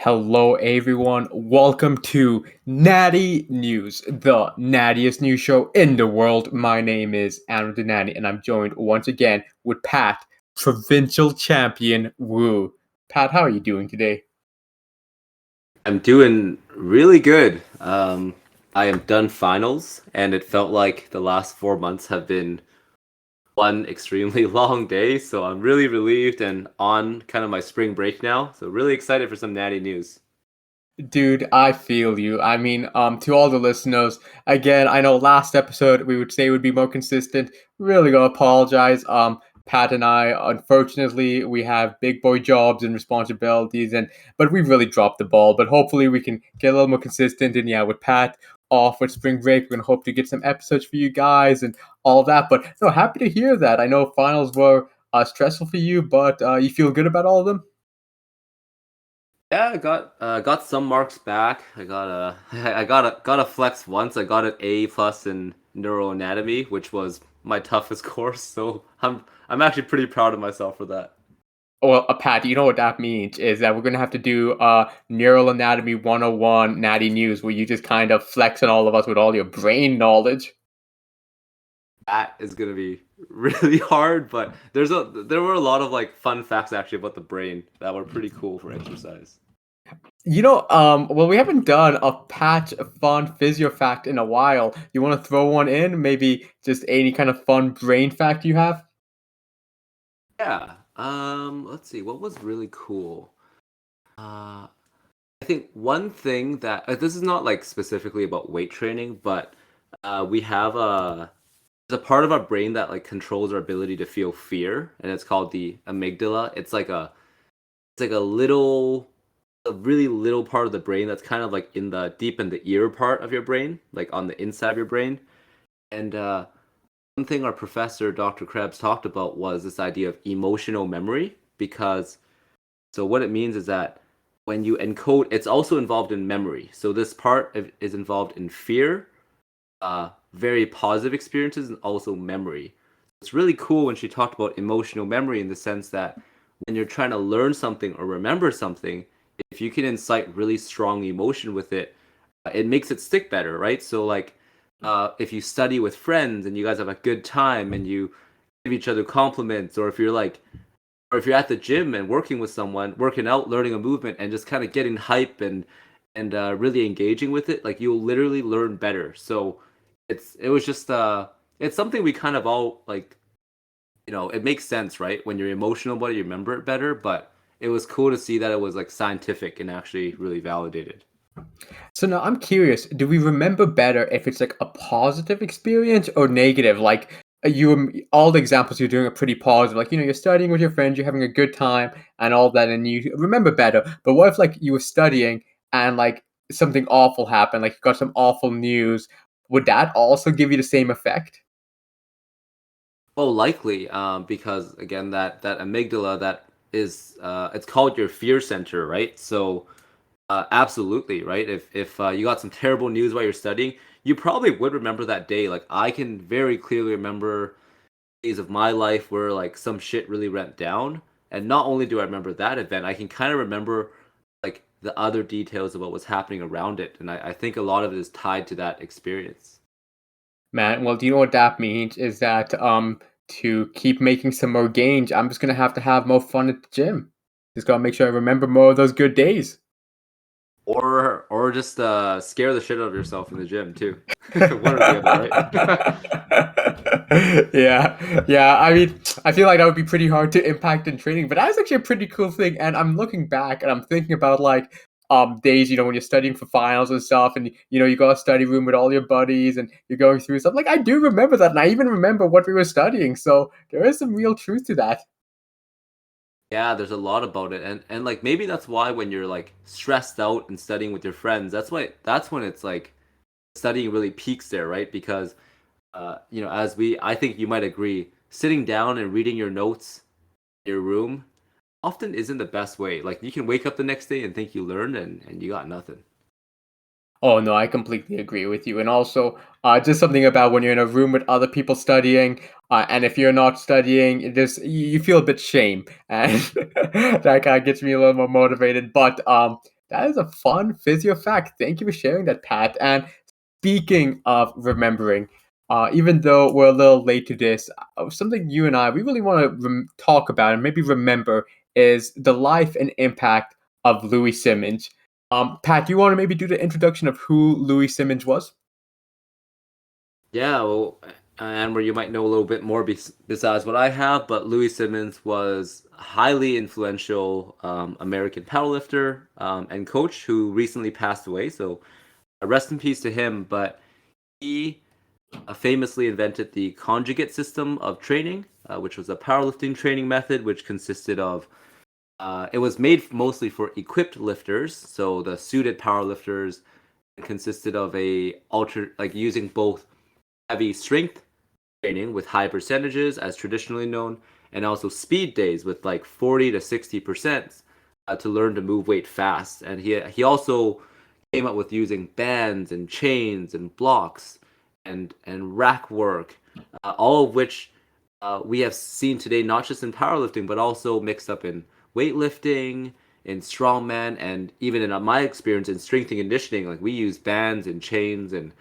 Hello, everyone. Welcome to Natty News, the nattiest news show in the world. My name is Andrew Natty, and I'm joined once again with Pat, provincial champion Woo. Pat, how are you doing today? I'm doing really good. I am done finals, and it felt like the last 4 months have been one extremely long day. So I'm really relieved and on kind of my spring break now. So really excited for some natty news. Dude, I feel you. I mean, to all the listeners, again, I know last episode we would say would be more consistent. Really gonna apologize. Pat and I, unfortunately, we have big boy jobs and responsibilities, but we really dropped the ball. But hopefully, we can get a little more consistent. And yeah, with Pat off with spring break, we're gonna hope to get some episodes for you guys and all of that. But no, happy to hear that. I know finals were stressful for you, but you feel good about all of them. Yeah, I got some marks back. I got a I got a flex once. I got an A plus in neuroanatomy, which was my toughest course. So I'm actually pretty proud of myself for that. Well, Pat, you know what that means is that we're gonna have to do Neural Anatomy 101 Natty News, where you just kind of flex on all of us with all your brain knowledge. That is gonna be really hard, but there were a lot of like fun facts actually about the brain that were pretty cool for exercise. Well, we haven't done a patch of fun physio fact in a while. You want to throw one in? Maybe just any kind of fun brain fact you have? Yeah. Let's see. What was really cool? Uh, I think one thing that this is not like specifically about weight training, but we have there's a part of our brain that like controls our ability to feel fear, and it's called the amygdala. It's like a really little part of the brain that's kind of like in the deep in the ear part of your brain, like on the inside of your brain. And one thing our professor, Dr. Krebs, talked about was this idea of emotional memory. Because so what it means is that when you encode, it's also involved in memory. So this is involved in fear, very positive experiences, and also memory. It's really cool when she talked about emotional memory in the sense that when you're trying to learn something or remember something, if you can incite really strong emotion with it, it makes it stick better, right? So like if you study with friends and you guys have a good time and you give each other compliments, or if you're at the gym and working with someone, working out, learning a movement, and just kind of getting hype and really engaging with it, like you'll literally learn better. So it was just it's something we kind of all like, it makes sense, right? When you're emotional about it, you remember it better. But it was cool to see that it was like scientific and actually really validated. So now I'm curious, do we remember better if it's like a positive experience or negative? Like all the examples you're doing are pretty positive. Like, you're studying with your friends, you're having a good time and all that, and you remember better. But what if like you were studying and like something awful happened, like you got some awful news? Would that also give you the same effect? Oh, likely, because again, that amygdala that is it's called your fear center, right? So absolutely, right? If you got some terrible news while you're studying, you probably would remember that day. Like I can very clearly remember days of my life where like some shit really went down, and not only do I remember that event, I can kind of remember like the other details about what's happening around it, and I think a lot of it is tied to that experience. Man, well, do you know what that means? Is that to keep making some more gains, I'm just gonna have to have more fun at the gym. Just gotta make sure I remember more of those good days. Or just scare the shit out of yourself in the gym too. One or the other, right? Yeah. I mean, I feel like that would be pretty hard to impact in training, but that's actually a pretty cool thing. And I'm looking back and I'm thinking about like days, when you're studying for finals and stuff, and you go to study room with all your buddies and you're going through stuff. Like I do remember that, and I even remember what we were studying. So there is some real truth to that. Yeah, there's a lot about it, and like maybe that's why when you're like stressed out and studying with your friends, that's when it's like studying really peaks there, right? Because I think you might agree, sitting down and reading your notes in your room often isn't the best way. Like you can wake up the next day and think you learned, and you got nothing. Oh no, I completely agree with you. And also, just something about when you're in a room with other people studying, and if you're not studying, you feel a bit shame, and that kind of gets me a little more motivated. But That is a fun physio fact. Thank you for sharing that, Pat. And speaking of remembering, even though we're a little late to this, something you and I we really want to talk about and maybe remember is the life and impact of Louie Simmons. Pat, do you want to maybe do the introduction of who Louie Simmons was? Yeah, well, and where you might know a little bit more besides what I have, but Louis Simmons was a highly influential American powerlifter and coach who recently passed away. So rest in peace to him. But he famously invented the Conjugate system of training, which was a powerlifting training method, which consisted of it was made mostly for equipped lifters, so the suited powerlifters consisted of a alter like using both heavy strength training with high percentages as traditionally known, and also speed days with like 40 to 60% to learn to move weight fast. And he also came up with using bands and chains and blocks and rack work, all of which we have seen today, not just in powerlifting, but also mixed up in weightlifting, in strongman, and even in my experience in strength and conditioning. Like we use bands and chains and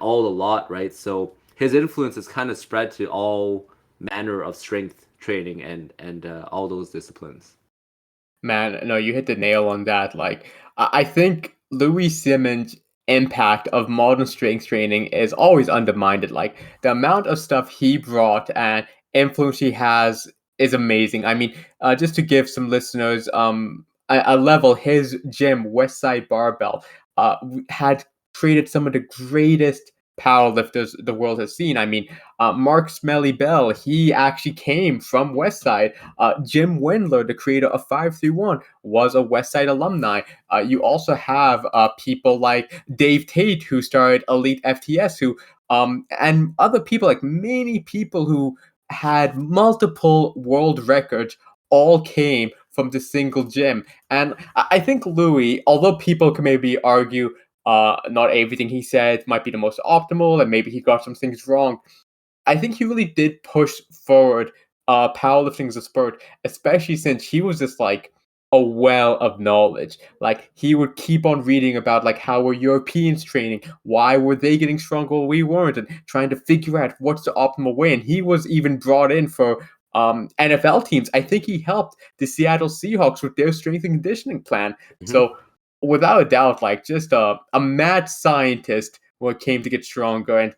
all a lot, right? So his influence is kind of spread to all manner of strength training and all those disciplines. Man, no, you hit the nail on that. Like, I think Louis Simmons' impact of modern strength training is always undermined. Like, the amount of stuff he brought and influence he has is amazing. I mean, just to give some listeners a level, his gym, Westside Barbell, had created some of the greatest powerlifters the world has seen. I mean, Mark Smelly Bell, he actually came from Westside. Jim Wendler, the creator of 531, was a Westside alumni. You also have people like Dave Tate, who started Elite FTS, who and other people, like many people who had multiple world records, all came from the single gym. And I think Louis, although people can maybe argue not everything he said might be the most optimal, and maybe he got some things wrong, I think he really did push forward powerlifting as a sport, especially since he was just like a well of knowledge. Like he would keep on reading about like how were Europeans training, why were they getting stronger while we weren't, and trying to figure out what's the optimal way. And he was even brought in for NFL teams. I think he helped the Seattle Seahawks with their strength and conditioning plan. Hmm. So without a doubt, like just a mad scientist when it came to get stronger.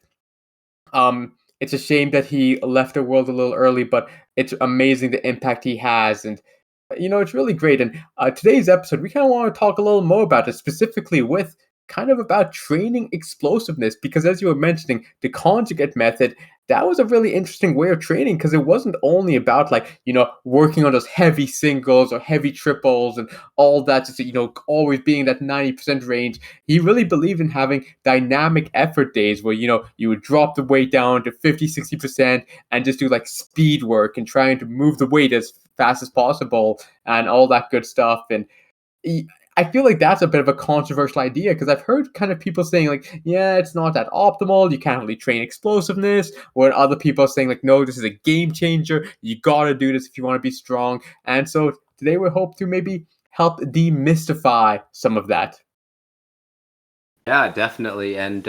And it's a shame that he left the world a little early, but it's amazing the impact he has, and it's really great. And today's episode, we kind of want to talk a little more about it, specifically with kind of about training explosiveness, because as you were mentioning, the conjugate method. That was a really interesting way of training because it wasn't only about like working on those heavy singles or heavy triples and all that, just always being in that 90% range. He really believed in having dynamic effort days where you would drop the weight down to 50-60% and just do like speed work and trying to move the weight as fast as possible and all that good stuff. And I feel like that's a bit of a controversial idea because I've heard kind of people saying like, yeah, it's not that optimal. You can't really train explosiveness. Where other people are saying like, no, this is a game changer. You gotta do this if you want to be strong. And so today we hope to maybe help demystify some of that. Yeah, definitely. And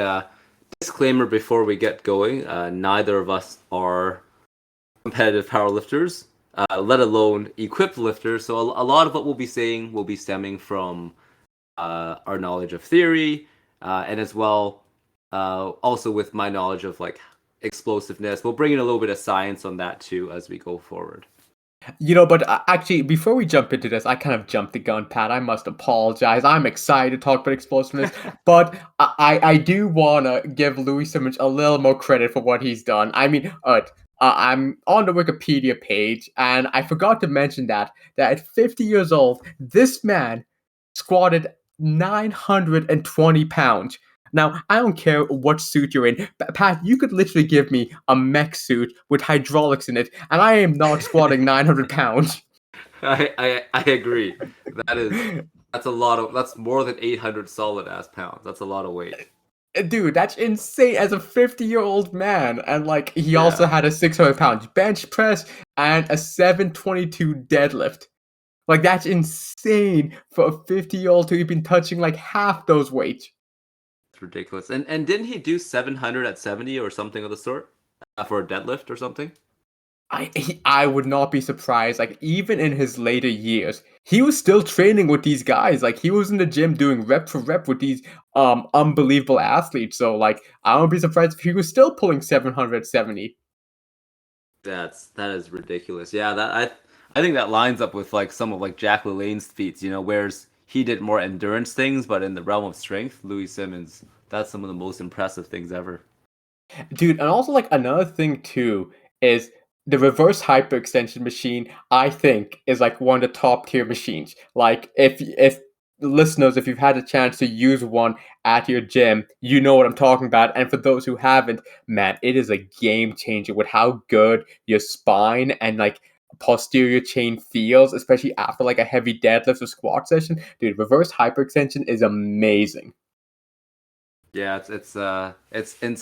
disclaimer before we get going: neither of us are competitive powerlifters, let alone equipped lifters. So a lot of what we'll be saying will be stemming from our knowledge of theory, and as well, also with my knowledge of like explosiveness. We'll bring in a little bit of science on that too as we go forward. But actually, before we jump into this, I kind of jumped the gun, Pat. I must apologize. I'm excited to talk about explosiveness, but I do want to give Louis Simmons a little more credit for what he's done. I mean, I'm on the Wikipedia page, and I forgot to mention that at 50 years old, this man squatted 920 pounds. Now, I don't care what suit you're in. Pat, you could literally give me a mech suit with hydraulics in it, and I am not squatting 900 pounds. I agree. That is that's a lot of that's more than 800 solid ass pounds. That's a lot of weight. Dude, that's insane as a 50-year-old man. And like, he also Yeah. had a 600 pounds bench press and a 722 deadlift. Like that's insane for a 50-year-old to even touching like half those weights. It's ridiculous. And didn't he do 700 at 70 or something of the sort for a deadlift or something? I would not be surprised. Like even in his later years, he was still training with these guys. Like he was in the gym doing rep for rep with these unbelievable athletes. So like I wouldn't be surprised if he was still pulling 770. That is ridiculous. Yeah, that I think that lines up with like some of like Jack LaLanne's feats, whereas he did more endurance things, but in the realm of strength, Louie Simmons, that's some of the most impressive things ever. Dude, and also like another thing too is the reverse hyperextension machine, I think, is like one of the top tier machines. Like if listeners, if you've had a chance to use one at your gym, you know what I'm talking about. And for those who haven't, man, it is a game changer with how good your spine and like posterior chain feels, especially after like a heavy deadlift or squat session. Dude, reverse hyperextension is amazing. Yeah, it's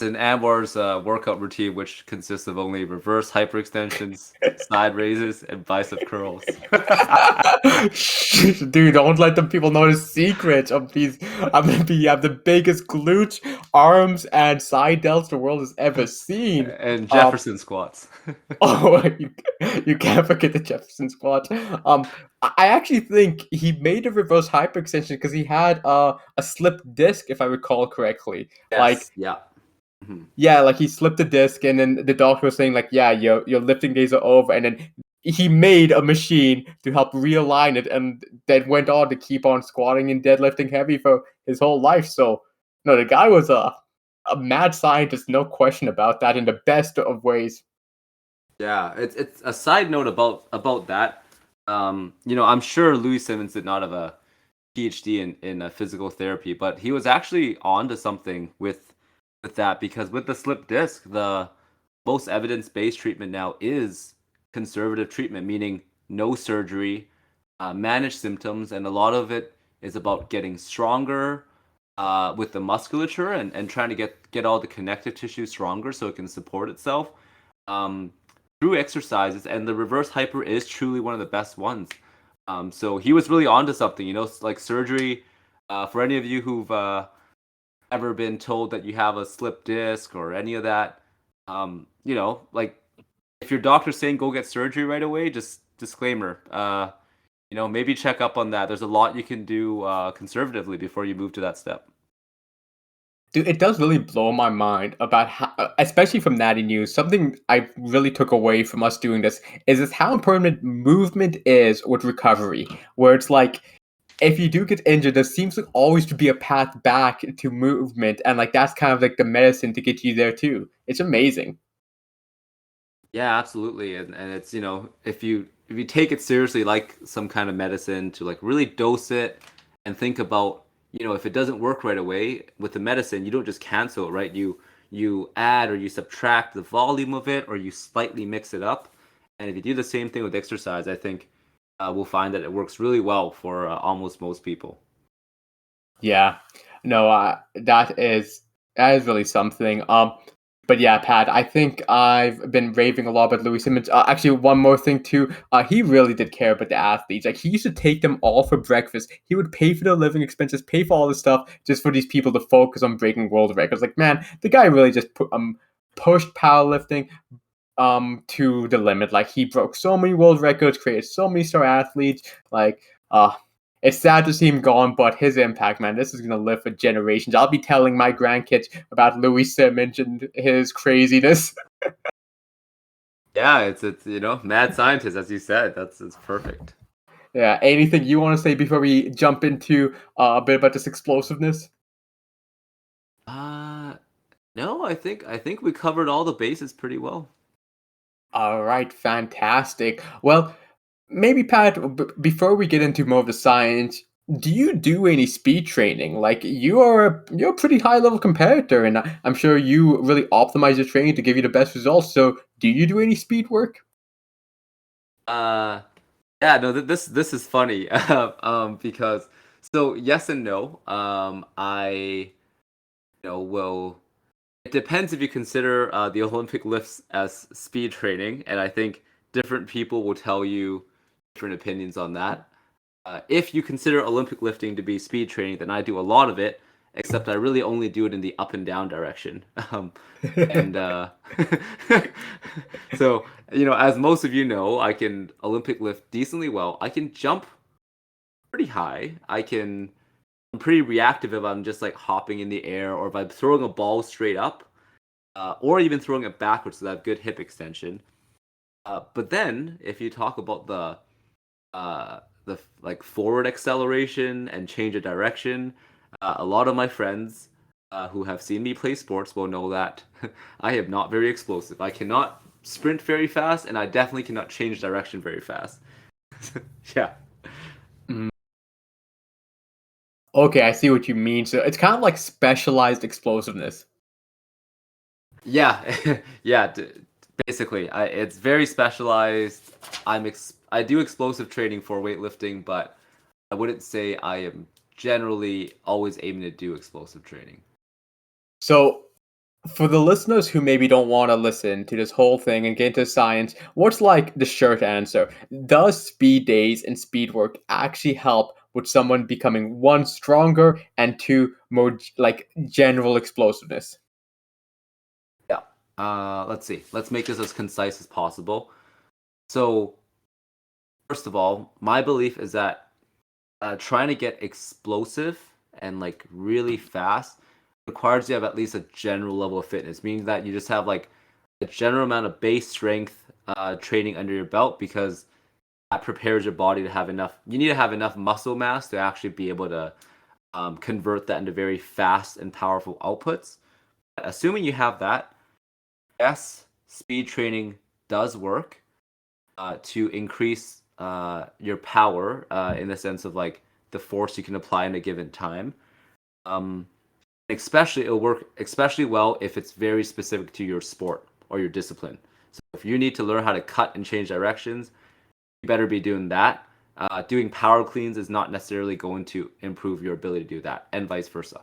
an Amwar's workout routine, which consists of only reverse hyperextensions, side raises, and bicep curls. Dude, don't let the people know the secret of these. I'm gonna be have the biggest glute, arms, and side delts the world has ever seen. And Um, Jefferson squats. oh, you can't forget the Jefferson squat. I actually think he made a reverse hyperextension because he had a slipped disc, if I recall correctly. Like Yes, yeah. Mhm. yeah, like he slipped the disc, and then the doctor was saying like, yeah, your lifting days are over, and then he made a machine to help realign it, and then went on to keep on squatting and deadlifting heavy for his whole life. So, no, the guy was a mad scientist, no question about that, in the best of ways. Yeah, it's a side note about that. I'm sure Louis Simmons did not have a PhD in physical therapy, but he was actually onto something with that because with the slip disc, the most evidence-based treatment now is conservative treatment, meaning no surgery, manage symptoms, and a lot of it is about getting stronger with the musculature and trying to get all the connective tissue stronger so it can support itself um, through exercises. And the reverse hyper is truly one of the best ones. So he was really onto something, like surgery. For any of you who've ever been told that you have a slip disc or any of that, like if your doctor's saying go get surgery right away, just disclaimer. Maybe check up on that. There's a lot you can do conservatively before you move to that step. Dude, it does really blow my mind about how, especially from Natty News, something I really took away from us doing this is how important movement is with recovery. Where it's like, if you do get injured, there seems to always to be a path back to movement, and like that's kind of like the medicine to get you there too. It's amazing. Yeah, absolutely. And it's, if you take it seriously like some kind of medicine to like really dose it and think about, if it doesn't work right away with the medicine, you don't just cancel it, right? You add or you subtract the volume of it or you slightly mix it up. And if you do the same thing with exercise, I think we'll find that it works really well for almost most people. Yeah, no, that is really something. But yeah, Pat, I think I've been raving a lot about Louis Simmons. Actually, one more thing too. He really did care about the athletes. Like he used to take them all for breakfast. He would pay for their living expenses, pay for all this stuff, just for these people to focus on breaking world records. Like man, the guy really just pushed powerlifting to the limit. Like he broke so many world records, created so many star athletes. Like it's sad to see him gone, but his impact, man, this is gonna live for generations. I'll be telling my grandkids about Louis Simmons and his craziness. Yeah, it's mad scientist, as you said. It's perfect. Yeah. Anything you want to say before we jump into a bit about this explosiveness? Uh no, I think we covered all the bases pretty well. All right, fantastic. Well, maybe Pat, before we get into more of the science, do you do any speed training? Like you're a pretty high level competitor, and I'm sure you really optimize your training to give you the best results. So, do you do any speed work? Uh yeah, no, this is funny. Because so yes and no. I will it depends if you consider the Olympic lifts as speed training, and I think different people will tell you different opinions on that. If you consider Olympic lifting to be speed training, then I do a lot of it, except I really only do it in the up and down direction. And so, as most of you know, I can Olympic lift decently well. I can jump pretty high. I'm pretty reactive if I'm just like hopping in the air or if I'm throwing a ball straight up, or even throwing it backwards, so that I have good hip extension. But then, if you talk about like forward acceleration and change of direction. A lot of my friends who have seen me play sports will know that I am not very explosive. I cannot sprint very fast, and I definitely cannot change direction very fast. Yeah. Mm. Okay, I see what you mean. So it's kind of like specialized explosiveness. Yeah, yeah. Basically, it's very specialized. I do explosive training for weightlifting, but I wouldn't say I am generally always aiming to do explosive training. So for the listeners who maybe don't want to listen to this whole thing and get into science, what's like the short answer? Does speed days and speed work actually help with someone becoming one stronger and two more like general explosiveness? Yeah. Let's see. Let's make this as concise as possible. So, first of all, my belief is that trying to get explosive and like really fast requires you have at least a general level of fitness, meaning that you just have like a general amount of base strength training under your belt because that prepares your body to have enough. You need to have enough muscle mass to actually be able to convert that into very fast and powerful outputs. Assuming you have that, yes, speed training does work to increase your power in the sense of like the force you can apply in a given time. Um, especially it'll work especially well if it's very specific to your sport or your discipline. So if you need to learn how to cut and change directions, you better be doing that. Doing power cleans is not necessarily going to improve your ability to do that, and vice versa.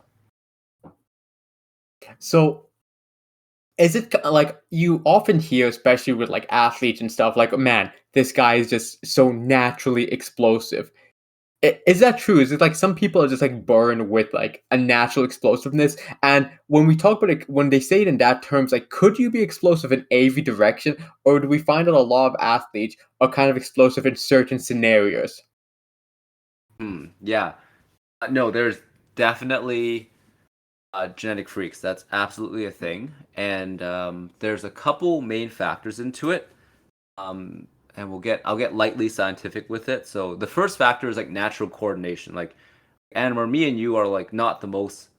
So is it like you often hear, especially with like athletes and stuff, like, man, this guy is just so naturally explosive. Is that true? Is it like some people are just like born with like a natural explosiveness? And when we talk about it, when they say it in that terms, like, could you be explosive in every direction, or do we find that a lot of athletes are kind of explosive in certain scenarios? Yeah. No, there's definitely genetic freaks. That's absolutely a thing, and there's a couple main factors into it. And I'll get lightly scientific with it. So the first factor is like natural coordination. Like, and where me and you are like not the most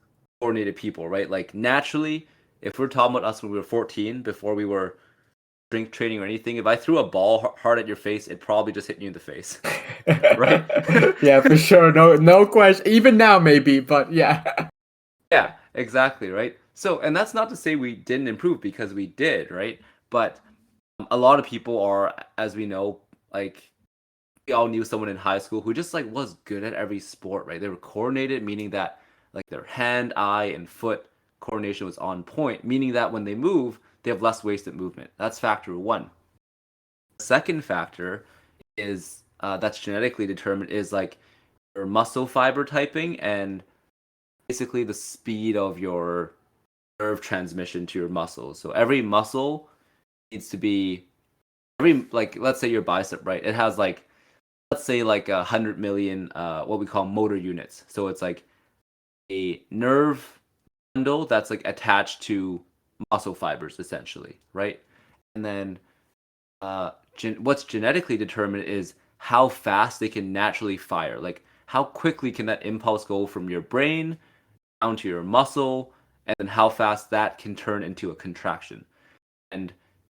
coordinated people, right? Like naturally, if we're talking about us when we were 14, before we were strength training or anything, if I threw a ball hard at your face, it probably just hit you in the face, right? Yeah, for sure. No, no question. Even now, maybe, but yeah. Yeah, exactly, right? So, and that's not to say we didn't improve because we did, right? But a lot of people are, as we know, like we all knew someone in high school who just like was good at every sport, right? They were coordinated, meaning that like their hand, eye, and foot coordination was on point, meaning that when they move, they have less wasted movement. That's factor one. The second factor is that's genetically determined is like your muscle fiber typing and basically the speed of your nerve transmission to your muscles. So every muscle needs to be every like let's say your bicep, right? It has like let's say like 100 million what we call motor units. So it's like a nerve bundle that's like attached to muscle fibers essentially, right? And then what's genetically determined is how fast they can naturally fire. Like how quickly can that impulse go from your brain down to your muscle, and then how fast that can turn into a contraction. And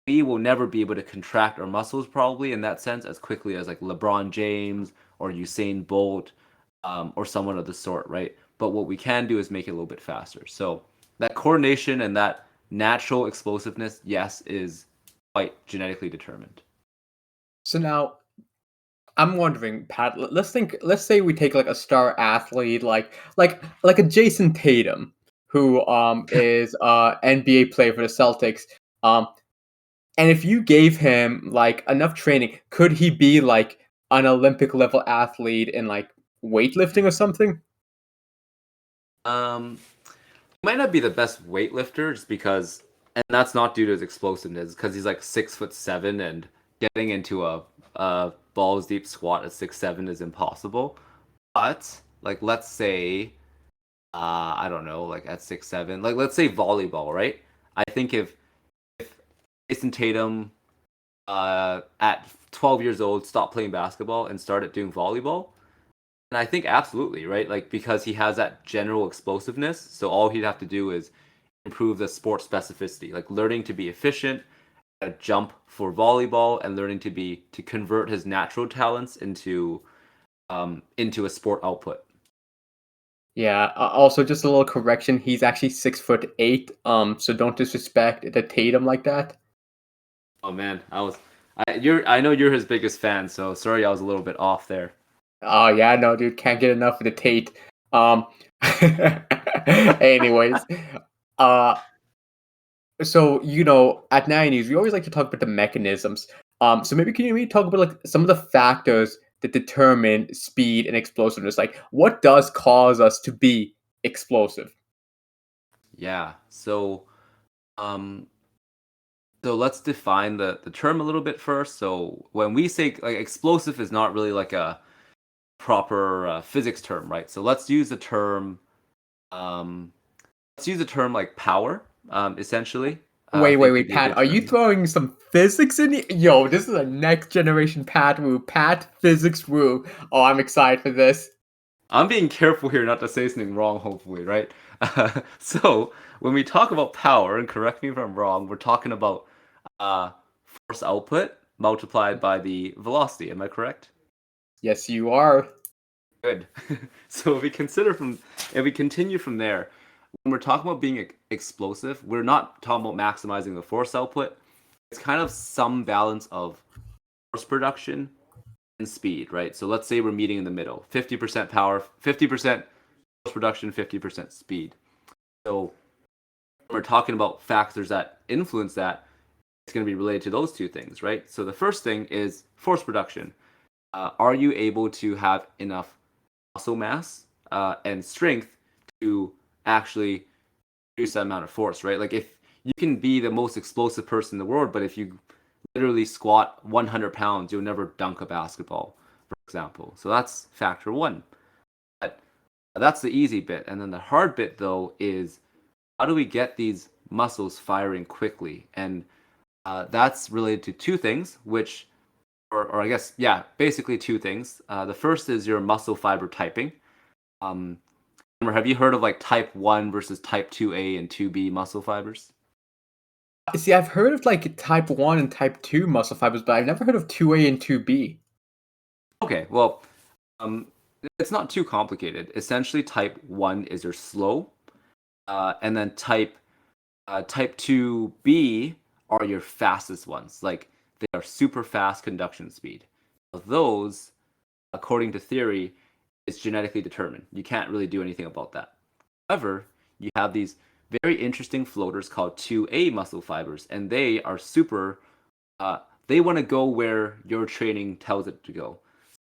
we will never be able to contract our muscles probably in that sense as quickly as like LeBron James or Usain Bolt or someone of the sort, right? But what we can do is make it a little bit faster. So that coordination and that natural explosiveness, yes, is quite genetically determined. So now I'm wondering, Pat. Let's think. Let's say we take like a star athlete, like a Jason Tatum, who is NBA player for the Celtics. Um, and if you gave him like enough training, could he be like an Olympic level athlete in like weightlifting or something? Um, he might not be the best weightlifter just because, and that's not due to his explosiveness, because he's like 6'7" and getting into a balls deep squat at 6'7" is impossible. But like, let's say, I don't know, like at 6'7", like let's say volleyball, right? I think if Jason Tatum at 12 years old stopped playing basketball and started doing volleyball, and I think absolutely, right? Like because he has that general explosiveness, so all he'd have to do is improve the sport specificity, like learning to be efficient, jump for volleyball, and learning to convert his natural talents into a sport output. Yeah. Also, just a little correction. He's actually 6'8". So don't disrespect the Tatum like that. Oh man, I know you're his biggest fan, so sorry I was a little bit off there. Oh yeah, no, dude, can't get enough of the Tate. Um. Anyways, uh, so at 90s, we always like to talk about the mechanisms. So maybe can you maybe talk about like some of the factors that determine speed and explosiveness? Like, what does cause us to be explosive? Yeah. Um so let's define the term a little bit first. So when we say like explosive is not really like a proper physics term, right? So um let's use the term like power, essentially. I Wait, wait, think could wait, be a Pat. good Are you term. throwing some physics in here? Yo, this is a next generation Pat Woo. Pat physics Woo. Oh, I'm excited for this. I'm being careful here not to say something wrong, hopefully, right? So when we talk about power, and correct me if I'm wrong, we're talking about uh, force output multiplied by the velocity. Am I correct? Yes, you are. Good. So if we continue from there, when we're talking about being explosive, we're not talking about maximizing the force output. It's kind of some balance of force production and speed, right? So let's say we're meeting in the middle, 50% power, 50% force production, 50% speed. So when we're talking about factors that influence that, it's going to be related to those two things, right? So the first thing is force production. Are you able to have enough muscle mass and strength to actually produce that amount of force, right? Like if you can be the most explosive person in the world, but if you literally squat 100 pounds, you'll never dunk a basketball, for example. So that's factor one. But that's the easy bit. And then the hard bit, though, is how do we get these muscles firing quickly? And that's related to two things, or I guess, yeah, basically two things. The first is your muscle fiber typing. Um, have you heard of like type 1 versus type 2A and 2B muscle fibers? See, I've heard of like type 1 and type 2 muscle fibers, but I've never heard of 2A and 2B. Okay, well, um, it's not too complicated. Essentially, type 1 is your slow, and then type 2B are your fastest ones. Like they are super fast conduction speed. Those, according to theory, is genetically determined. You can't really do anything about that. However, you have these very interesting floaters called 2A muscle fibers, and they are super. They want to go where your training tells it to go.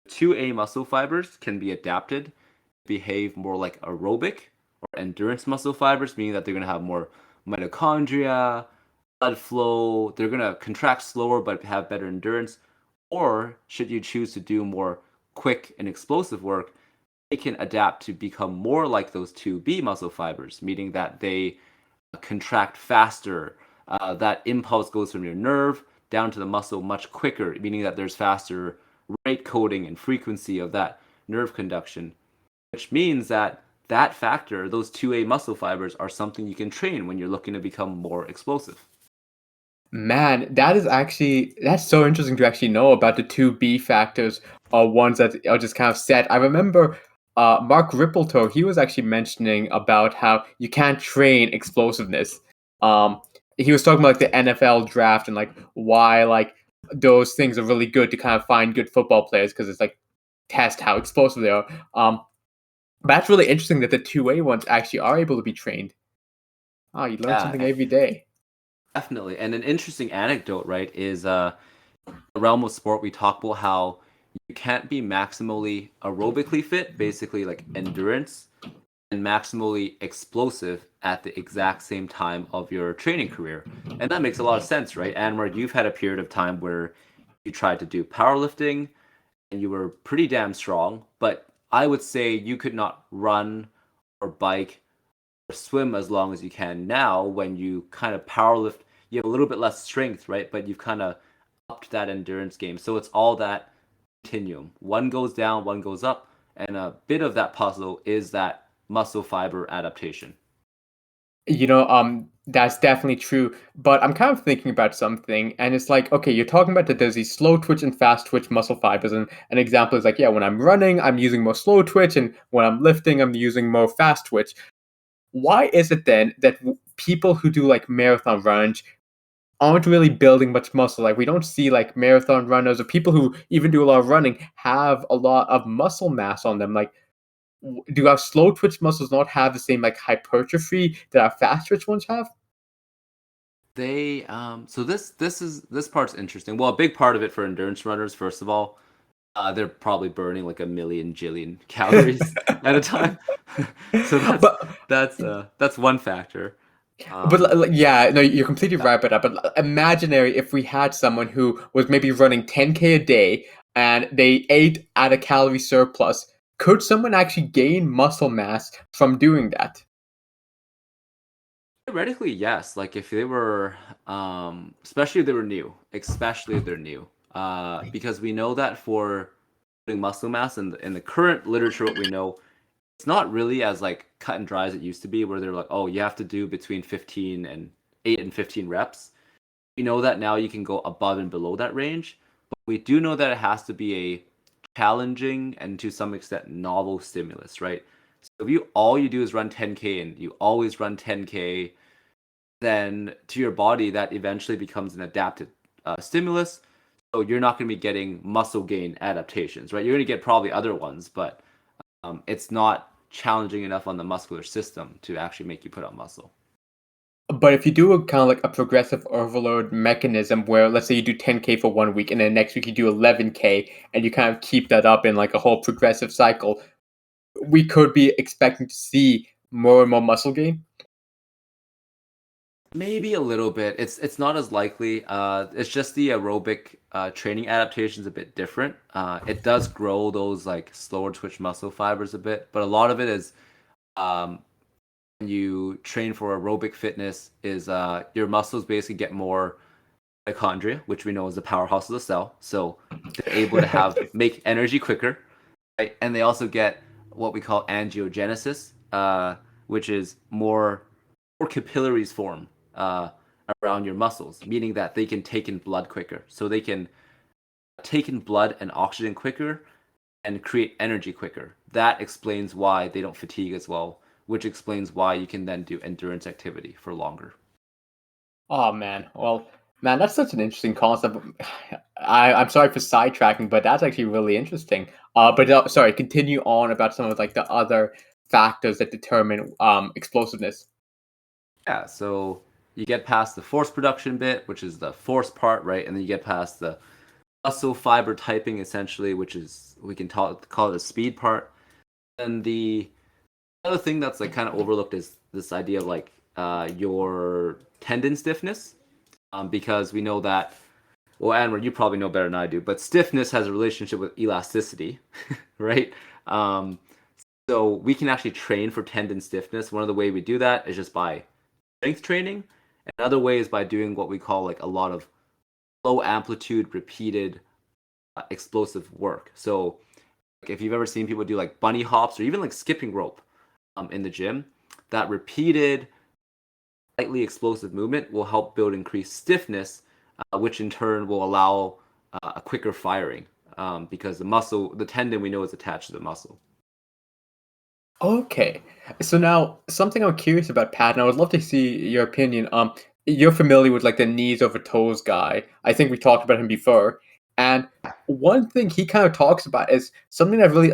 2A muscle fibers can be adapted to behave more like aerobic or endurance muscle fibers, meaning that they're going to have more mitochondria, blood flow. They're going to contract slower but have better endurance. Or should you choose to do more quick and explosive work, they can adapt to become more like those 2B muscle fibers, meaning that they contract faster. That impulse goes from your nerve down to the muscle much quicker, meaning that there's faster rate coding and frequency of that nerve conduction, which means that that factor, those 2A muscle fibers, are something you can train when you're looking to become more explosive. Man, that's so interesting to actually know about the 2B factors are ones that are just kind of set. I remember Mark Rippleto, he was actually mentioning about how you can't train explosiveness. Um, he was talking about like the NFL draft and like why like those things are really good to kind of find good football players because it's like test how explosive they are. But that's really interesting that the 2A ones actually are able to be trained. Oh, you learn something Yeah, every day. definitely. And an interesting anecdote, right, is the realm of sport. We talk about how you can't be maximally aerobically fit, basically like endurance, and maximally explosive at the exact same time of your training career. And that makes a lot of sense, right? Anwar, you've had a period of time where you tried to do powerlifting and you were pretty damn strong, but I would say you could not run or bike or swim as long as you can now when you kind of powerlift. You have a little bit less strength, right? But you've kind of upped that endurance game. So it's all that continuum. One goes down, one goes up, and a bit of that puzzle is that muscle fiber adaptation. That's definitely true. But I'm kind of thinking about something, and it's like, okay, you're talking about that there's these slow twitch and fast twitch muscle fibers, and an example is like, yeah, when I'm running, I'm using more slow twitch, and when I'm lifting, I'm using more fast twitch. Why is it then that people who do like marathon runs aren't really building much muscle? Like, we don't see like marathon runners or people who even do a lot of running have a lot of muscle mass on them. Like, do our slow twitch muscles not have the same like hypertrophy that our fast twitch ones have? They so this part's interesting. Well, a big part of it for endurance runners, first of all, they're probably burning like a million jillion calories at a time. So but that's one factor. but Um, yeah, no, you're completely yeah, right about that. But imaginary if we had someone who was maybe running 10K a day and they ate at a calorie surplus, could someone actually gain muscle mass from doing that? theoretically, yes. Like if they were, especially if they were new, especially if they're new, because we know that for building muscle mass in the current literature, what we know, it's not really as like cut and dry as it used to be, where they're like, oh, you have to do between 15 and 8 and 15 reps. We know that now you can go above and below that range, but we do know that it has to be a challenging and to some extent novel stimulus, right? So if you all you do is run 10K and you always run 10K, then to your body that eventually becomes an adaptive stimulus. So you're not going to be getting muscle gain adaptations, right? You're going to get probably other ones, but it's not challenging enough on the muscular system to actually make you put on muscle. But if you do a kind of like a progressive overload mechanism where let's say you do 10K for 1 week and then next week you do 11K and you kind of keep that up in like a whole progressive cycle, we could be expecting to see more and more muscle gain. Maybe a little bit. It's not as likely. It's just the aerobic training adaptation is a bit different. It does grow those like slower twitch muscle fibers a bit, but a lot of it is um, when you train for aerobic fitness is your muscles basically get more mitochondria, which we know is the powerhouse of the cell. So they're able to have make energy quicker, right? And they also get what we call angiogenesis, which is more capillaries form around your muscles, meaning that they can take in blood quicker. So they can take in blood and oxygen quicker and create energy quicker. That explains why they don't fatigue as well, which explains why you can then do endurance activity for longer. Oh man, well, man, that's such an interesting concept. I'm sorry for sidetracking, but that's actually really interesting. But sorry, continue on about some of like the other factors that determine explosiveness. Yeah, so you get past the force production bit, which is the force part, right? And then you get past the muscle fiber typing, essentially, which is we can call it a speed part. And the other thing that's like kind of overlooked is this idea of like your tendon stiffness, because we know that. Well, Anwar, you probably know better than I do, but stiffness has a relationship with elasticity, right? Um, so we can actually train for tendon stiffness. One of the way we do that is just by strength training. Another way is by doing what we call like a lot of low amplitude, repeated, explosive work. So like, if you've ever seen people do like bunny hops or even like skipping rope in the gym, that repeated, slightly explosive movement will help build increased stiffness, which in turn will allow a quicker firing because the muscle, the tendon we know is attached to the muscle. Okay. So now something I'm curious about, Pat, and I would love to see your opinion. You're familiar with like the knees over toes guy. I think we talked about him before. And one thing he kind of talks about is something that really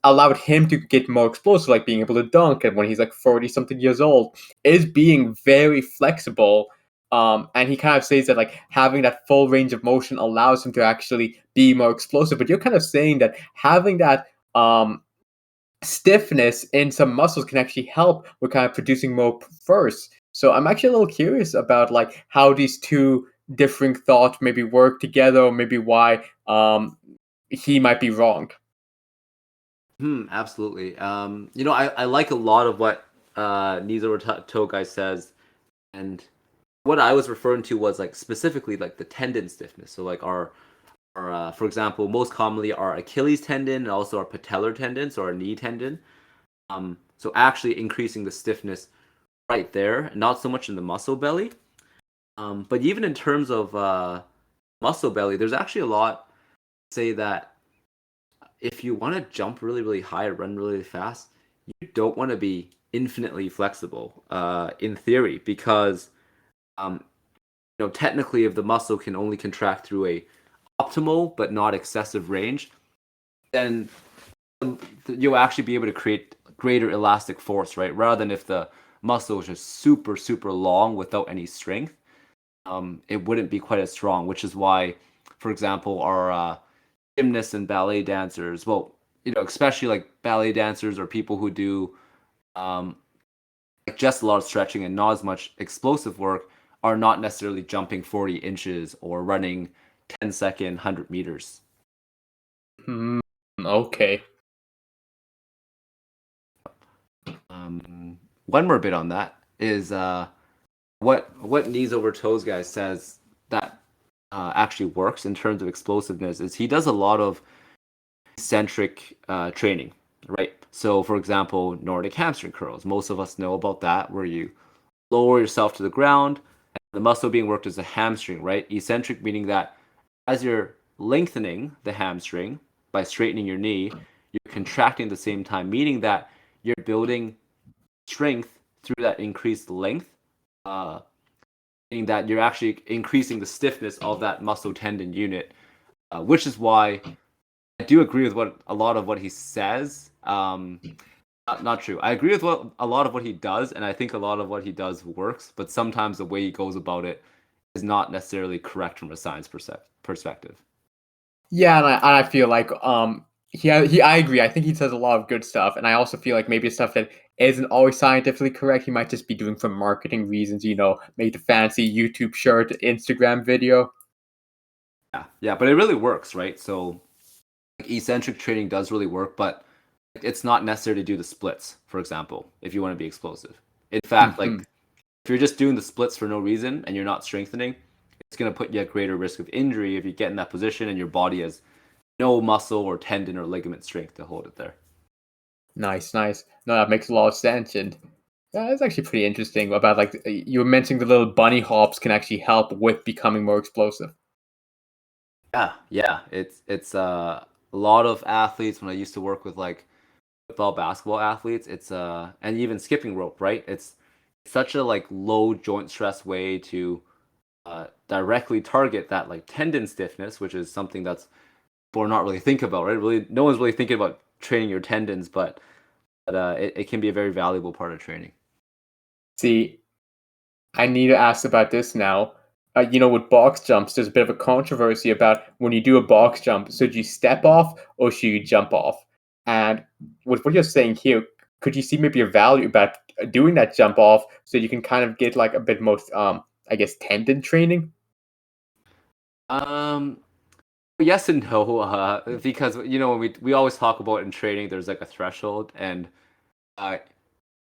allowed him to get more explosive, like being able to dunk and when he's like 40 something years old, is being very flexible And he kind of says that like having that full range of motion allows him to actually be more explosive. But you're kind of saying that having that stiffness in some muscles can actually help with kind of producing more first. So I'm actually a little curious about like how these two different thoughts maybe work together, or maybe why he might be wrong. Absolutely. I like a lot of what Nizo Togai says, and what I was referring to was like specifically like the tendon stiffness. So like our for example, most commonly our Achilles tendon and also our patellar tendon, so our knee tendon. So actually increasing the stiffness right there, not so much in the muscle belly. But even in terms of muscle belly, there's actually a lot say that if you want to jump really, really high or run really fast, you don't want to be infinitely flexible, in theory, because um, technically, if the muscle can only contract through a optimal but not excessive range, then you'll actually be able to create greater elastic force, right? Rather than if the muscle is just super, super long without any strength, it wouldn't be quite as strong, which is why, for example, our gymnasts and ballet dancers, well, especially like ballet dancers or people who do um, like just a lot of stretching and not as much explosive work, are not necessarily jumping 40 inches or running 10-second 100 meters. Okay. One more bit on that is what knees over toes guy says that actually works in terms of explosiveness is he does a lot of eccentric training, right? So, for example, Nordic hamstring curls. Most of us know about that, where you lower yourself to the ground, and the muscle being worked is a hamstring, right? Eccentric meaning that as you're lengthening the hamstring by straightening your knee, you're contracting at the same time, meaning that you're building strength through that increased length, uh, meaning that you're actually increasing the stiffness of that muscle tendon unit, which is why I do agree with what a lot of what he says. Not true. I agree with what a lot of what he does, and I think a lot of what he does works. But sometimes the way he goes about it is not necessarily correct from a science perspective. Yeah, and I feel like he I agree. I think he says a lot of good stuff, and I also feel like maybe stuff that isn't always scientifically correct. He might just be doing for marketing reasons. Make the fancy YouTube shirt, Instagram video. Yeah, but it really works, right? So like, eccentric training does really work, but it's not necessary to do the splits, for example, if you want to be explosive. In fact, like Mhm. if you're just doing the splits for no reason and you're not strengthening, it's going to put you at greater risk of injury if you get in that position and your body has no muscle or tendon or ligament strength to hold it there. Nice, nice. No, that makes a lot of sense, and that's actually pretty interesting. About like you were mentioning the little bunny hops can actually help with becoming more explosive. Yeah. It's a lot of athletes when I used to work with like football, basketball athletes, it's and even skipping rope, right? It's such a like low joint stress way to directly target that like tendon stiffness, which is something that's people are not really think about, right? Really, no one's really thinking about training your tendons, but it can be a very valuable part of training. See, I need to ask about this now. With box jumps, there's a bit of a controversy about when you do a box jump. So, do you step off or should you jump off? And with what you're saying here, could you see maybe a value about doing that jump off so you can kind of get like a bit more, I guess, tendon training? Um, yes and no, because when we always talk about in training, there's like a threshold, and uh,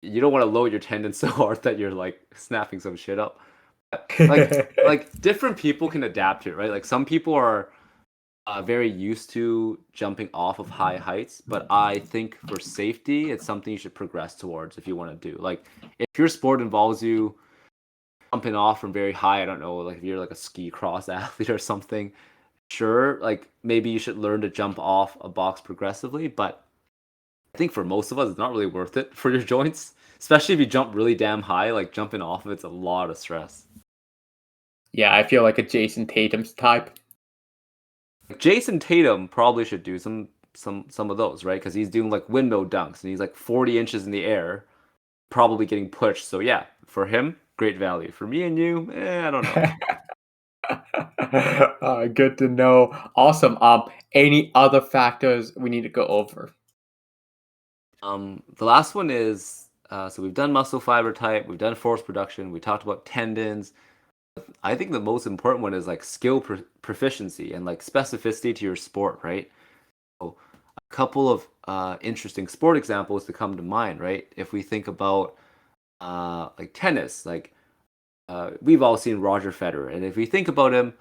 you don't want to load your tendons so hard that you're like snapping some shit up. Like different people can adapt to it, right? Like some people are very used to jumping off of high heights, but I think for safety, it's something you should progress towards if you want to do. Like if your sport involves you jumping off from very high, I don't know, like if you're like a ski cross athlete or something, sure, like maybe you should learn to jump off a box progressively, but I think for most of us, it's not really worth it for your joints, especially if you jump really damn high. Like jumping off of it's a lot of stress. Yeah, I feel like a Jason Tatum's type. Like Jason Tatum probably should do some of those, right? Because he's doing like windmill dunks and he's like 40 inches in the air, probably getting pushed. So yeah, for him, great value. For me and you, I don't know. Good to know. Awesome. Any other factors we need to go over? The last one is so we've done muscle fiber type, we've done force production, we talked about tendons. I think the most important one is like skill proficiency and like specificity to your sport, right? So a couple of interesting sport examples to come to mind, right? If we think about like tennis, like we've all seen Roger Federer, and if we think about him,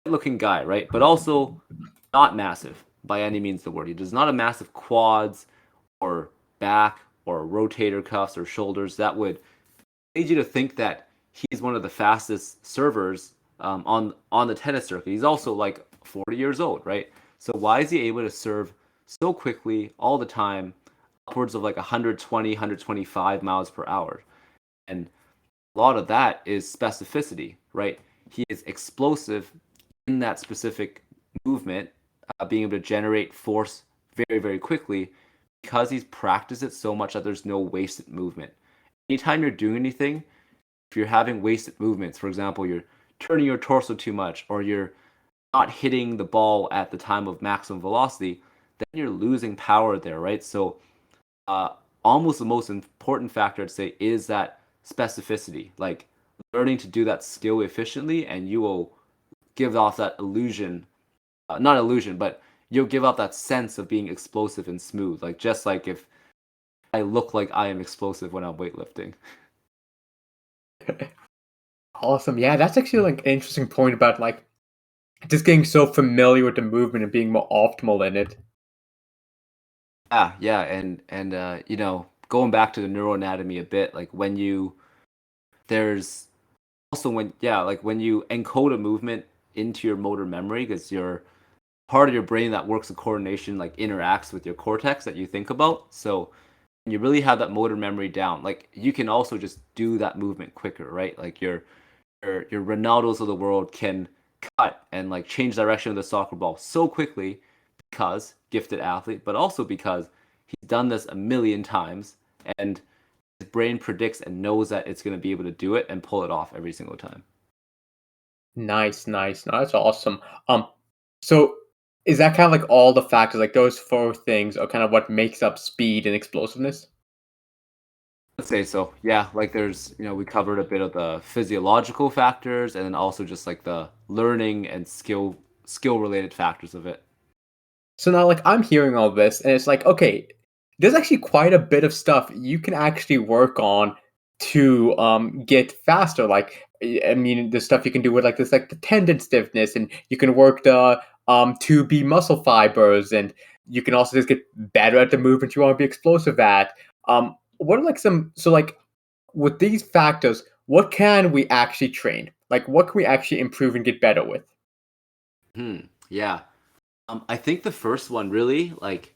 looking guy, right? But also not massive by any means of the word. He does not have massive quads or back or rotator cuffs or shoulders that would lead you to think that he's one of the fastest servers on the tennis circuit. He's also like 40 years old, right? So why is he able to serve so quickly all the time, upwards of like 120, 125 miles per hour? And a lot of that is specificity, right? He is explosive in that specific movement, being able to generate force very, very quickly because he's practiced it so much that there's no wasted movement. Anytime you're doing anything, if you're having wasted movements, for example, you're turning your torso too much or you're not hitting the ball at the time of maximum velocity, then you're losing power there, right? So, uh, almost the most important factor I'd say is that specificity, like learning to do that skill efficiently, and you will give off that illusion, not illusion, but you'll give off that sense of being explosive and smooth, like just like if I look like I am explosive when I'm weightlifting. Awesome. Yeah, that's actually like an interesting point about like just getting so familiar with the movement and being more optimal in it. Yeah, and going back to the neuroanatomy a bit, like there's also when yeah, like when you encode a movement into your motor memory, because your part of your brain that works in coordination like interacts with your cortex that you think about. So you really have that motor memory down. Like you can also just do that movement quicker, right? Like your Ronaldos of the world can cut and like change direction of the soccer ball so quickly because gifted athlete, but also because he's done this a million times and his brain predicts and knows that it's going to be able to do it and pull it off every single time. Nice, nice. No, that's awesome. So is that kind of like all the factors, like those four things are kind of what makes up speed and explosiveness? I'd say so. Yeah, like there's, we covered a bit of the physiological factors and then also just like the learning and skill related factors of it. So now, like, I'm hearing all this, and it's like, okay, there's actually quite a bit of stuff you can actually work on to get faster. Like, I mean, the stuff you can do with like this, like the tendon stiffness, and you can work the 2B muscle fibers, and you can also just get better at the movement you want to be explosive at. What are like some so like with these factors, what can we actually train? Like, what can we actually improve and get better with? Yeah. I think the first one really like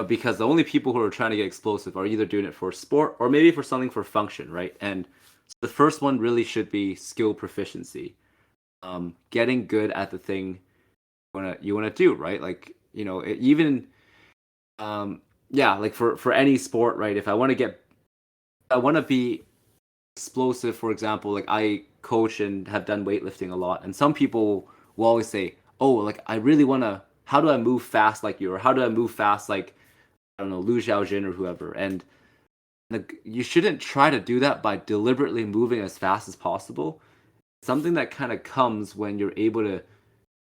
because the only people who are trying to get explosive are either doing it for sport or maybe for something for function, right? And so the first one really should be skill proficiency. Getting good at the thing you wanna do, right? Like even yeah, like for any sport, right? If I want to be explosive, for example, like I coach and have done weightlifting a lot, and some people will always say, "Oh, like I really want to. How do I move fast like you, or how do I move fast like I don't know, Lu Xiaojin or whoever?" And like you shouldn't try to do that by deliberately moving as fast as possible. Something that kind of comes when you're able to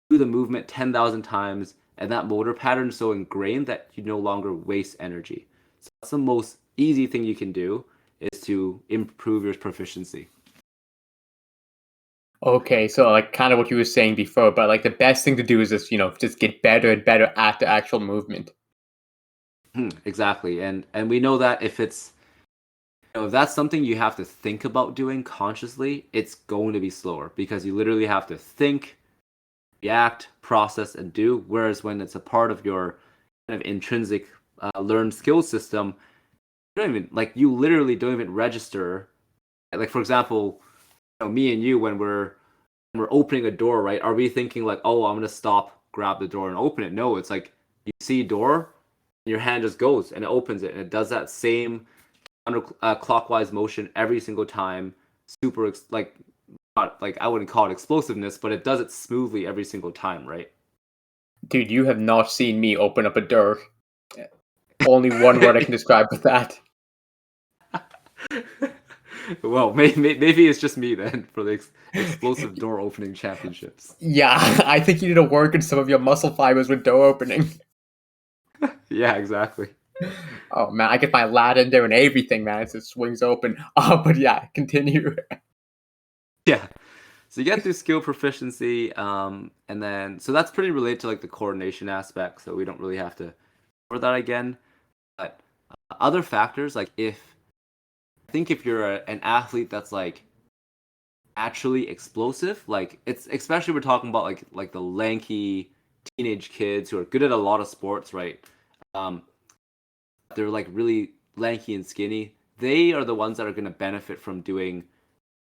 do the movement 10,000 times and that motor pattern is so ingrained that you no longer waste energy. So that's the most easy thing you can do is to improve your proficiency. Okay, so like kind of what you were saying before, but like the best thing to do is just, just get better and better at the actual movement. Exactly. And we know that if that's something you have to think about doing consciously, it's going to be slower because you literally have to think, react, process, and do. Whereas when it's a part of your kind of intrinsic learned skill system, you don't even like you literally don't even register. Like for example, me and you when we're opening a door, right? Are we thinking like, oh, I'm gonna stop, grab the door, and open it? No, it's like you see door, your hand just goes and it opens it, and it does that same clockwise motion every single time, like not like I wouldn't call it explosiveness, but it does it smoothly every single time, right? Dude, you have not seen me open up a door. Only one word I can describe with that. Well, maybe it's just me then for the explosive door opening championships. Yeah, I think you need to work on some of your muscle fibers with door opening. Yeah, exactly. Oh man, I get my lat in there and everything, man. It swings open. But yeah, continue. Yeah. So you get through skill proficiency, and then so that's pretty related to like the coordination aspect. So we don't really have to cover that again. But other factors, like I think if you're an athlete that's like naturally explosive, like it's especially we're talking about like the lanky teenage kids who are good at a lot of sports, right? Um, they're like really lanky and skinny. They are the ones that are going to benefit from doing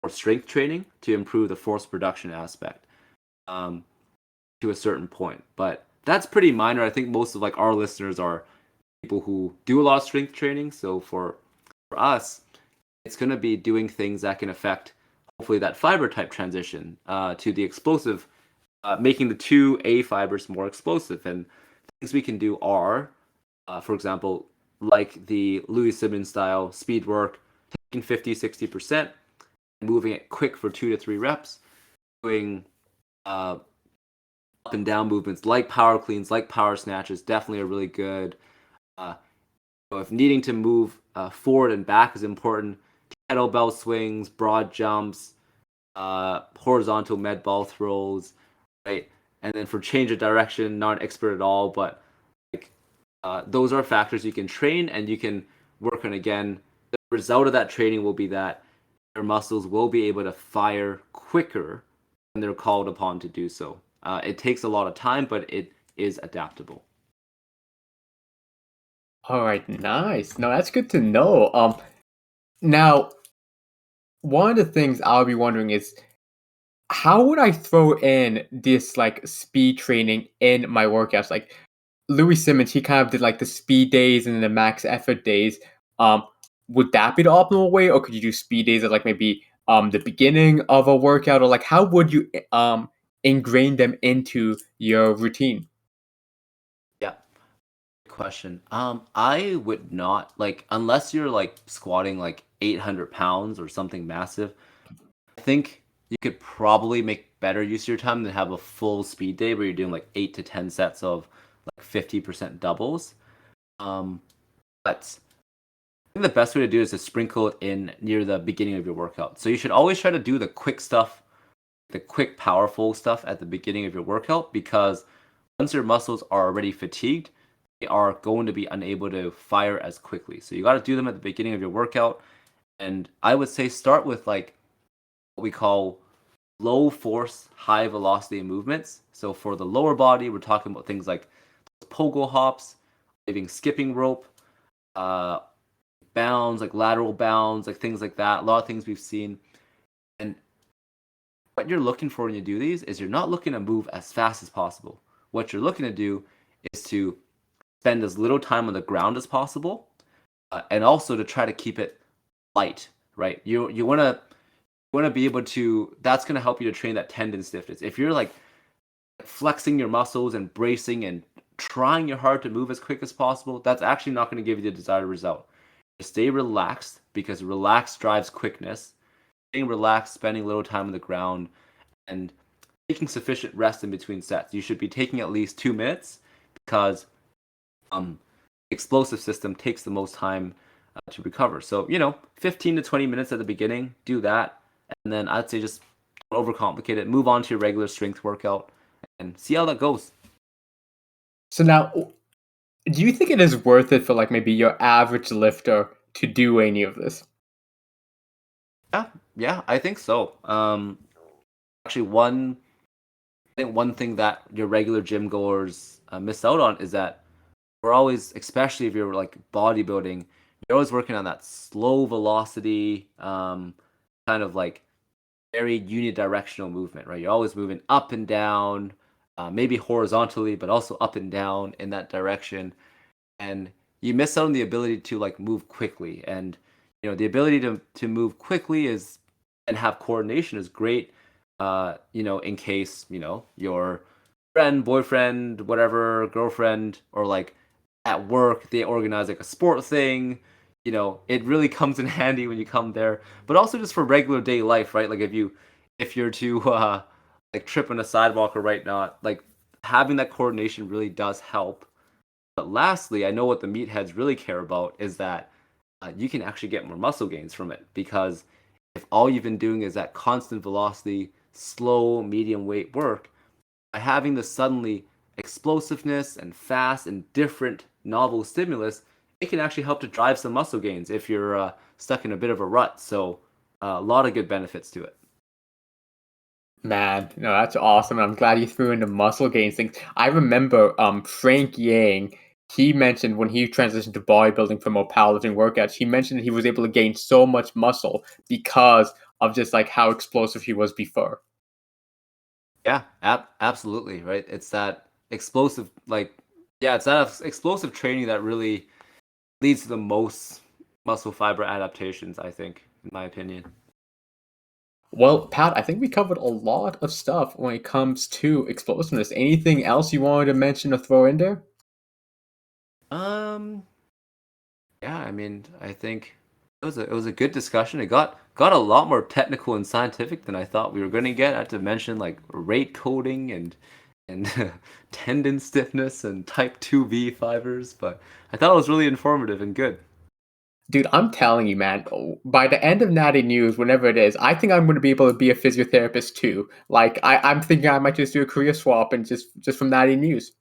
more strength training to improve the force production aspect. Um, to a certain point. But that's pretty minor. I think most of like our listeners are people who do a lot of strength training. So for us, it's going to be doing things that can affect hopefully that fiber type transition to the explosive, making the two A fibers more explosive. And things we can do are, for example, like the Louie Simmons style speed work, taking 50-60%, moving it quick for 2 to 3 reps, doing uh, up and down movements like power cleans, like power snatches, definitely are really good. Uh, if needing to move forward and back is important, kettlebell swings, broad jumps, horizontal med ball throws, right? And then for change of direction, not an expert at all, but like those are factors you can train and you can work on again. The result of that training will be that your muscles will be able to fire quicker when they're called upon to do so. It takes a lot of time, but it is adaptable. All right, nice. No, that's good to know. Now one of the things I'll be wondering is how would I throw in this like speed training in my workouts? Like Louis Simmons, he kind of did like the speed days and then the max effort days. Um, would that be the optimal way, or could you do speed days at like maybe the beginning of a workout, or like how would you ingrain them into your routine? Yeah, good question. I would not like unless you're like squatting like 800 pounds or something massive. I think you could probably make better use of your time than have a full speed day where you're doing like 8 to 10 sets of like 50% doubles. Um, but I think the best way to do it is to sprinkle it in near the beginning of your workout. So you should always try to do the quick stuff, the quick, powerful stuff at the beginning of your workout because once your muscles are already fatigued, they are going to be unable to fire as quickly. So you got to do them at the beginning of your workout. And I would say start with like what we call low force, high velocity movements. So for the lower body, we're talking about things like pogo hops, maybe skipping rope, uh, bounds, like lateral bounds, like things like that. A lot of things we've seen. And what you're looking for when you do these is you're not looking to move as fast as possible. What you're looking to do is to spend as little time on the ground as possible, and also to try to keep it light. Right? You want to be able to. That's going to help you to train that tendon stiffness. If you're like flexing your muscles and bracing and trying your hard to move as quick as possible, that's actually not going to give you the desired result. Stay relaxed because relaxed drives quickness. Staying relaxed, spending little time on the ground, and taking sufficient rest in between sets. You should be taking at least 2 minutes because explosive system takes the most time to recover. So 15 to 20 minutes at the beginning, do that, and then I'd say just don't overcomplicate it. Move on to your regular strength workout and see how that goes. So now, do you think it is worth it for like maybe your average lifter to do any of this? Yeah, yeah, I think so. Actually, I think one thing that your regular gym goers miss out on is that we're always, especially if you're like bodybuilding, you're always working on that slow velocity, kind of like very unidirectional movement, right? You're always moving up and down, maybe horizontally, but also up and down in that direction. And you miss out on the ability to like move quickly. And the ability to move quickly is and have coordination is great. In case your friend, boyfriend, whatever, girlfriend, or like at work they organize like a sport thing. It really comes in handy when you come there. But also just for regular day life, right? Like if you're to like trip on a sidewalk or right not, like having that coordination really does help. But lastly, I know what the meatheads really care about is that you can actually get more muscle gains from it because if all you've been doing is that constant velocity, slow, medium weight work, by having the suddenly explosiveness and fast and different novel stimulus, it can actually help to drive some muscle gains if you're stuck in a bit of a rut. So, a lot of good benefits to it. Man, no, that's awesome. I'm glad you threw in the muscle gains thing. I remember Frank Yang, he mentioned when he transitioned to bodybuilding from more powerlifting workouts, he mentioned that he was able to gain so much muscle because of just like how explosive he was before. Yeah, absolutely, right? It's that explosive, like, yeah, it's that explosive training that really leads to the most muscle fiber adaptations, I think, in my opinion. Well, Pat, I think we covered a lot of stuff when it comes to explosiveness. Anything else you wanted to mention or throw in there? Um, yeah, I mean, I think it was a good discussion. It got a lot more technical and scientific than I thought we were going to get. I had to mention like rate coding and tendon stiffness and type 2B fibers, but I thought it was really informative and good. Dude, I'm telling you, man, by the end of Natty News, whenever it is, I think I'm going to be able to be a physiotherapist too. Like, I'm thinking I might just do a career swap and just from Natty News.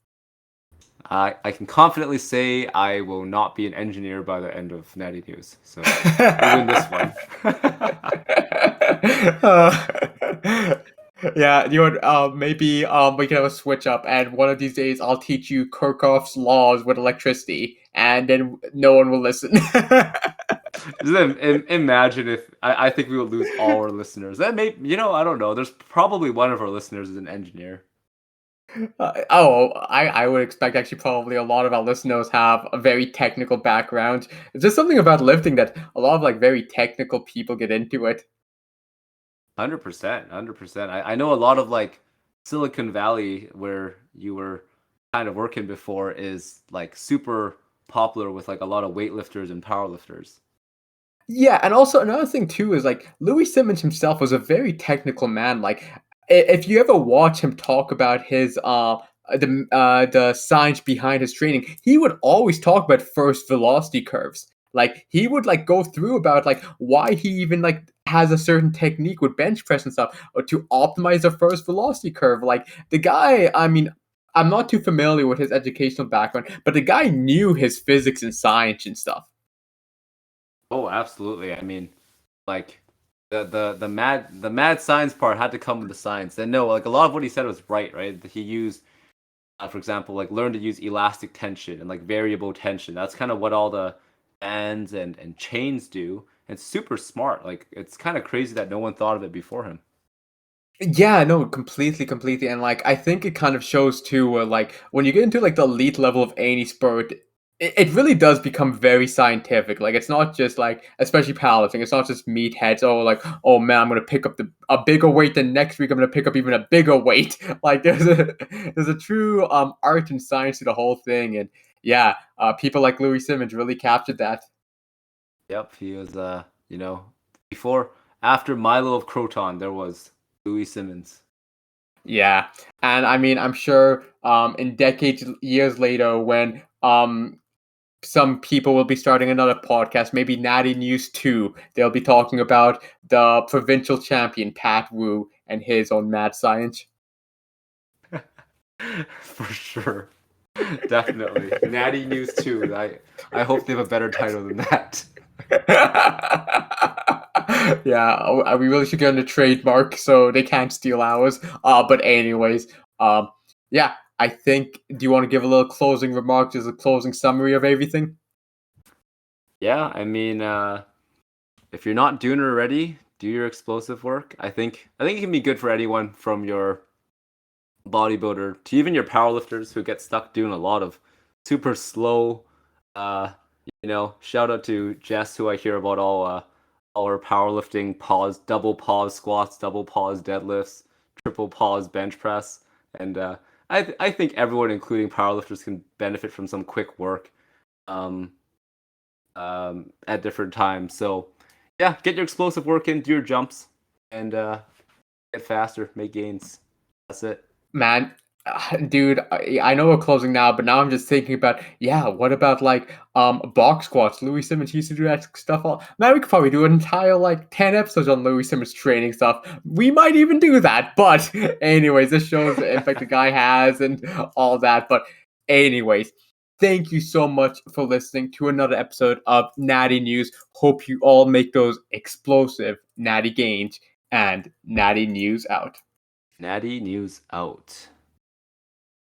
I can confidently say I will not be an engineer by the end of Natty News. So you win this one. Uh, yeah, maybe we can have a switch up, and one of these days I'll teach you Kirchhoff's laws with electricity, and then no one will listen. Just imagine if I think we would lose all our listeners. That may I don't know. There's probably one of our listeners is an engineer. I would expect actually probably a lot of our listeners have a very technical background. It's just something about lifting that a lot of like very technical people get into it. 100%, 100%. I know a lot of like Silicon Valley where you were kind of working before is like super popular with like a lot of weightlifters and powerlifters. Yeah, and also another thing too is like Louie Simmons himself was a very technical man. Like if you ever watch him talk about his the science behind his training, he would always talk about first velocity curves. Like he would like go through about like why he even like has a certain technique with bench press and stuff or to optimize the first velocity curve. Like the guy, I mean, I'm not too familiar with his educational background, but the guy knew his physics and science and stuff. Oh, absolutely. I mean, like the mad science part had to come with the science. And no, like a lot of what he said was right, right? He used, for example, like learn to use elastic tension and like variable tension. That's kind of what all the bands and chains do. It's super smart. Like it's kind of crazy that no one thought of it before him. Yeah, no, completely, completely, and like I think it kind of shows too, like when you get into like the elite level of any sport, it really does become very scientific. Like it's not just like, especially powerlifting, it's not just meatheads. Oh, like oh man, I'm gonna pick up a bigger weight. Then next week I'm gonna pick up even a bigger weight. Like there's a true art and science to the whole thing, and yeah, people like Louis Simmons really captured that. Yep, he was before after Milo of Croton, there was Louie Simmons. Yeah, and I mean, I'm sure in decades, years later, when some people will be starting another podcast, maybe Natty News 2. They'll be talking about the provincial champion, Pat Wu, and his own mad science. For sure. Definitely. Natty News too. I hope they have a better title than that. Yeah, we really should get on the trademark so they can't steal ours. But anyways, um, yeah, I think, do you want to give a little closing remark, just a closing summary of everything? Yeah, I mean, if you're not doing it already, do your explosive work. I think it can be good for anyone from your bodybuilder to even your powerlifters who get stuck doing a lot of super slow. Uh, shout out to Jess, who I hear about all or powerlifting pause, double pause squats, double pause deadlifts, triple pause bench press, and I think everyone, including powerlifters, can benefit from some quick work um, at different times. So yeah, get your explosive work in, do your jumps, and get faster, make gains. That's it. Man, dude, I know we're closing now, but now I'm just thinking about, yeah, what about like box squats? Louie Simmons used to do that stuff all. Man, we could probably do an entire like 10 episodes on Louie Simmons training stuff. We might even do that. But anyways, this shows the impact the guy has and all that. But anyways, thank you so much for listening to another episode of Natty News. Hope you all make those explosive natty gains, and Natty News out. Natty news out.